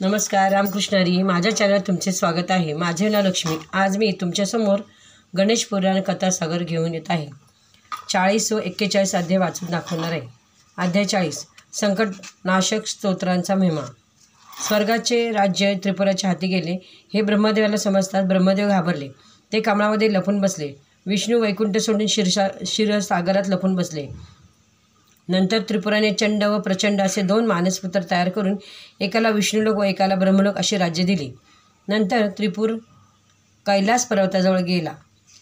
नमस्कार, रामकृष्ण हरी. माझ्या चॅनल तुमचे स्वागत आहे. माझे नाव लक्ष्मी. आज मी तुमच्यासमोर गणेश पुराण कथासागर घेऊन येत आहे. 40 व 41 अध्याय वाचून दाखवणार आहे. अध्याय 40 संकटनाशक स्तोत्रांचा महिमा. स्वर्गाचे राज्य त्रिपुराच्या हाती गेले हे ब्रह्मदेवाला समजतात ब्रह्मदेव घाबरले. ते कमळामध्ये लपून बसले. विष्णू वैकुंठ सोडून क्षीरसागरात लपून बसले. नंतर त्रिपुराने चंड व प्रचंड असे 2 मानसपुत्र तयार करून एकाला विष्णुलोक व एकाला ब्रह्मलोक अशी राज्य दिली. नंतर त्रिपुर कैलास पर्वताजवळ गेला.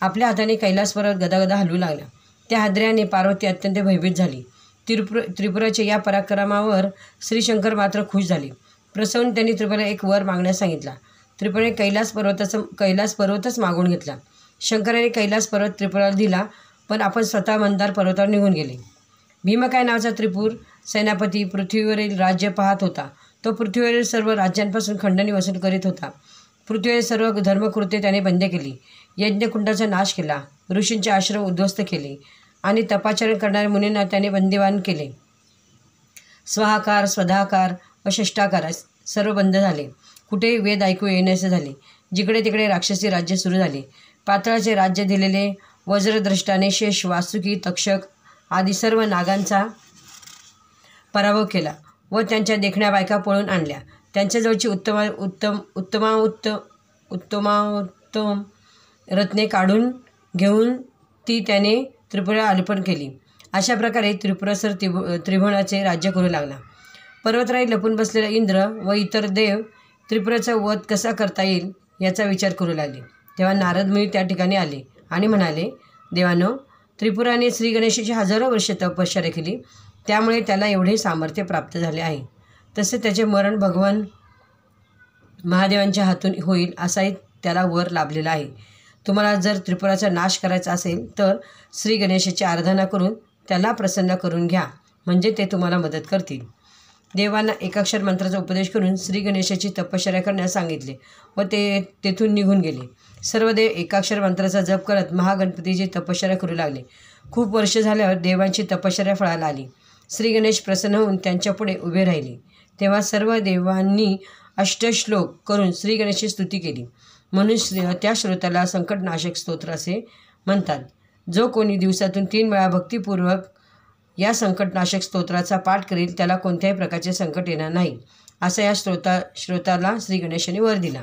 आपल्या हाताने कैलास पर्वत गदागदा हलवू लागला. त्या हादऱ्याने पार्वती अत्यंत भयभीत झाली. त्रिपुराच्या या पराक्रमावर श्रीशंकर मात्र खुश झाले. प्रसन्न त्यांनी त्रिपुराला एक वर मागण्यास सांगितला. त्रिपुराने कैलास पर्वतच मागून घेतला. शंकराने कैलास पर्वत त्रिपुराला दिला, पण आपण स्वतः मंदार पर्वतावर निघून गेले. भीमकाय नावाचा त्रिपुर सेनापती पृथ्वीवरील राज्य पाहत होता. तो पृथ्वीवरील सर्व राज्यांपासून खंडणी वसूल करीत होता. पृथ्वीवरील सर्व धर्मकृत्ये त्याने बंद केली. यज्ञकुंडाचा नाश केला. ऋषींचे आश्रम उद्ध्वस्त केले आणि तपाचरण करणाऱ्या मुनींना त्याने बंदिवान केले. स्वाहाकार, स्वधाकार व षष्ठाकार सर्व बंद झाले. कुठेही वेद ऐकू येण्याचे झाले. जिकडे तिकडे राक्षसी राज्य सुरू झाले. पाताळाचे राज्य दिलेले वज्रद्रष्टाने शेष, वासुकी, तक्षक आदी सर्व नागांचा पराभव केला व त्यांच्या देखण्या बायका पळून आणल्या. त्यांच्याजवळची उत्तमोत्तम रत्ने काढून घेऊन ती त्याने त्रिपुराला अर्पण केली. अशा प्रकारे त्रिपुरासर त्रिभुवनाचे राज्य करू लागला. पर्वतराई लपून बसलेला इंद्र व इतर देव त्रिपुराचा वध कसा करता येईल याचा विचार करू लागले. तेव्हा नारद मुनी त्या ठिकाणी आले आणि म्हणाले, देवांनो, त्रिपुराने श्री गणेशाची हजारो वर्षे तपश्चर्या केली, त्यामुळे त्याला एवढे सामर्थ्य प्राप्त झाले आहे. तसे त्याचे मरण भगवान महादेवांच्या हातून होईल असाही त्याला वर लाभलेला आहे. तुम्हाला जर त्रिपुराचा नाश करायचा असेल तर श्री गणेशाची आराधना करून त्याला प्रसन्न करून घ्या, म्हणजे ते तुम्हाला मदत करतील. देवांना एकाक्षर मंत्राचा उपदेश करून श्री गणेशाची तपश्चर्या करण्यास सांगितले व ते तेथून निघून गेले. सर्व देव एकाक्षर मंत्राचा जप करत महागणपतीची तपश्चर्या करू लागले. खूप वर्ष झाल्यावर देवांची तपश्चर्या फळाला आली. श्री गणेश प्रसन्न होऊन त्यांच्यापुढे उभे राहिले. तेव्हा सर्व देवांनी अष्टश्लोक करून श्री गणेशाची स्तुती केली. म्हणून त्या श्रोत्याला संकटनाशक स्तोत्र असे म्हणतात. जो कोणी दिवसातून 3 वेळा भक्तिपूर्वक या संकटनाशक स्तोत्राचा पाठ करेल त्याला कोणत्याही प्रकारचे संकट येणार नाही, असा या श्रोताला श्री गणेशाने वर दिला.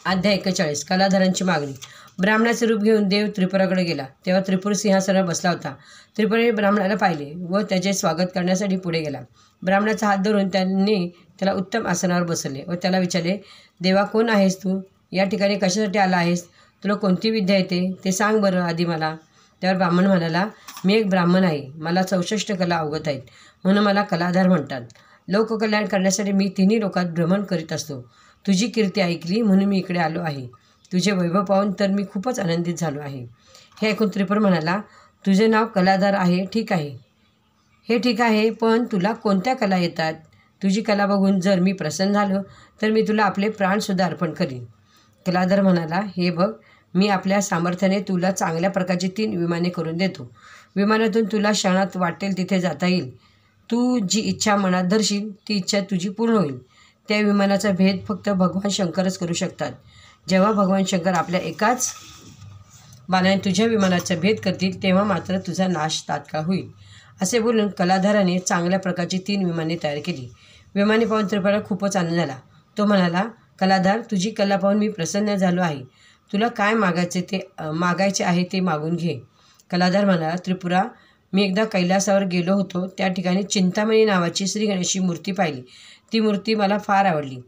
अध्याय 41 कलाधरांची मागणी. ब्राह्मणाचे रूप घेऊन देव त्रिपुराकडे गेला. तेव्हा त्रिपुर सिंहासनावर बसला होता. त्रिपुराने ब्राह्मणाला पाहिले व त्याचे स्वागत करण्यासाठी पुढे गेला. ब्राह्मणाचा हात धरून त्यांनी त्याला उत्तम आसनावर बसवले व त्याला विचारले, देवा, कोण आहेस तू? या ठिकाणी कशासाठी आला आहेस? तुला कोणती विद्या येते ते सांग बरं आधी मला. त्यावर ब्राह्मण म्हणाला, मी एक ब्राह्मण आहे. मला 64 कला अवगत आहेत, म्हणून मला कलाधार म्हणतात. लोककल्याण करण्यासाठी मी 3 लोकात भ्रमण करीत असतो. तुझी कीर्ती ऐकली म्हणून मी इकडे आलो आहे. तुझे वैभव पाहून तर मी खूपच आनंदित झालो आहे. हे ऐकून त्रिपुर म्हणाला, तुझे नाव कलाधार आहे, ठीक आहे. हे ठीक आहे, पण तुला कोणत्या कला येतात? तुझी कला बघून जर मी प्रसन्न झालो तर मी तुला आपले प्राणसुद्धा अर्पण करीन. कलाधार म्हणाला, हे बघ, मी आपल्या सामर्थ्याने तुला चांगल्या प्रकारची 3 विमाने करून देतो. विमानातून तुला क्षणात वाटेल तिथे जाता येईल. तू जी इच्छा मनात धरशील ती इच्छा तुझी पूर्ण होईल. त्या विमानाचा भेद फक्त भगवान शंकरच करू शकतात. जेव्हा भगवान शंकर आपल्या एकाच बाणाने तुझ्या विमानाचा भेद करतील तेव्हा मात्र तुझा नाश तात्काळ होईल. असे बोलून कलाधाराने चांगल्या प्रकारची 3 विमाने तयार केली. विमाने पाहून त्रिपुराला खूपच आनंद झाला. तो म्हणाला, कलाधार, तुझी कला पाहून मी प्रसन्न झालो आहे. तुला काय मागायचे आहे ते मागून घे. कलाधार म्हणाला, त्रिपुरा, मी एकदा कैलासावर गेलो होतो. त्या ठिकाणी चिंतामणी नावाची श्री गणेशाची मूर्ती पाहिली. ती मूर्ती मला फार आवडली.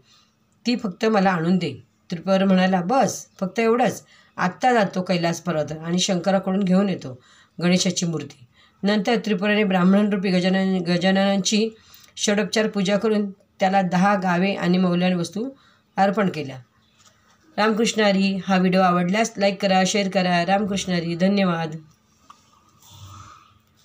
ती फक्त मला आणून दे. त्रिपुरा म्हणाला, बस, फक्त एवढंच. आत्ता जातो कैलास पर्वत आणि शंकराकडून घेऊन येतो गणेशाची मूर्ती. नंतर त्रिपुराने ब्राह्मणरूपी गजाननांची षडोपचार पूजा करून त्याला 10 गावे आणि मौल्यवान वस्तू अर्पण केल्या. रामकृष्ण हरी. हा व्हिडिओ आवडल्यास लाईक करा, शेअर करा. रामकृष्ण हरी. धन्यवाद.